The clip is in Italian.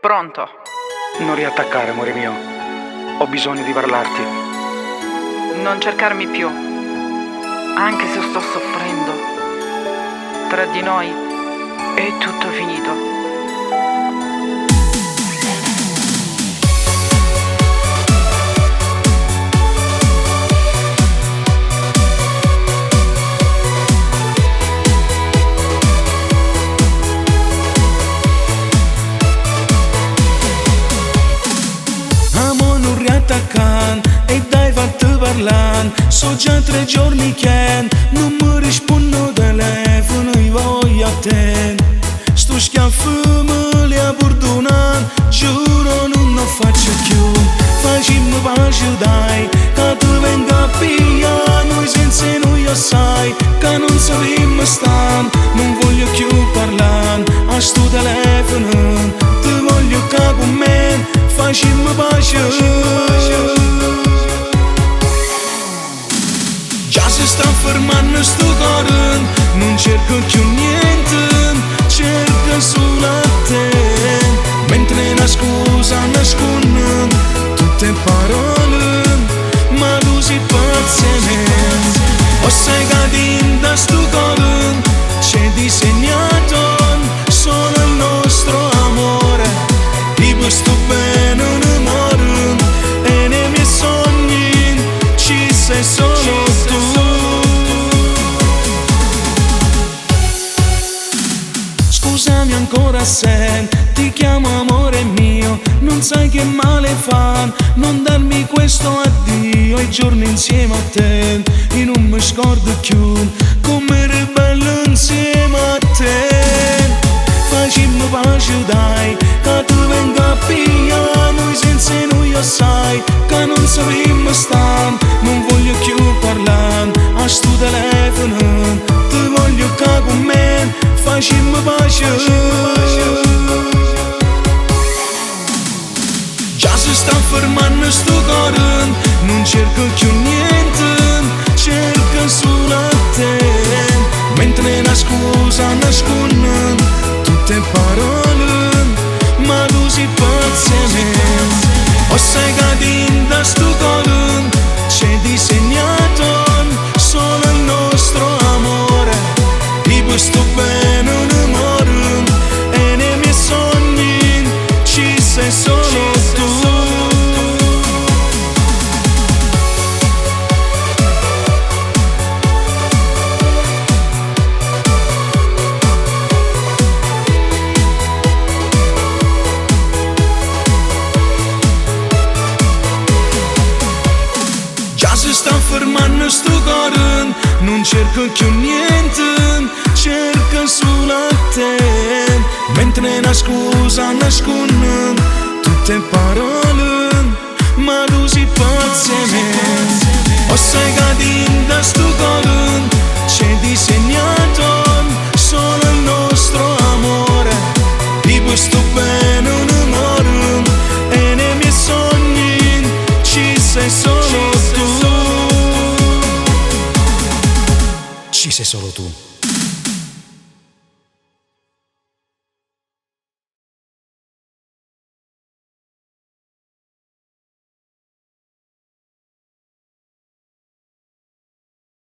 Pronto? Non riattaccare, amore mio. Ho bisogno di parlarti. Non cercarmi più, anche se sto soffrendo. Tra di noi è tutto finito. E dai fatto parlare. So già 3 giorni che non mi rispondo telefono, io voglio a te. Sto schiaffo me li ha perdonato, giuro non lo faccio più. Facciamo pace dai, che tu venga a pigliare. Noi senza noi assai, che non sappiamo stare. Non voglio più parlare a sto telefono. Ti voglio che con me facciamo pace. Già si sta fermando sto cuore, non cerco più niente, cerco solo te. Mentre una scusa nasconde tutte parole, ma tu sei pazza me. O sai che da sto cuore c'è disegnato solo il nostro amore. Di questo bene un amore e nei miei sogni ci sei solo tu. Scusami ancora se ti chiamo amore mio, non sai che male fa non darmi questo addio. I giorni insieme a te io non mi scordo più, come ero bello insieme a te. Facciamo pace dai, che tu venga a pigliare. Noi senza noi assai, che non sappiamo stare. Non voglio più parlare a sto telefono. Ti voglio che con me facciamo pace. Già si sta fermando sto cuore, non cerco più niente, cerco solo te. Mentre una scusa nasconde tutte parole, ma tu sei pazza me. O sai che da sto cuore c'è disegnato solo il nostro amore. Di questo bene un amore e nei miei sogni ci sei solo tu. Si sta fermando sto cuore, non cerco più niente, cerco solo te. Mentre una scusa nasconde tutte parole, ma tu sei pazza me. O sai che da sto cuore c'è disegnato solo il nostro amore. Di questo bene un amore e nei miei sogni ci sei solo tu. Ci sei solo tu.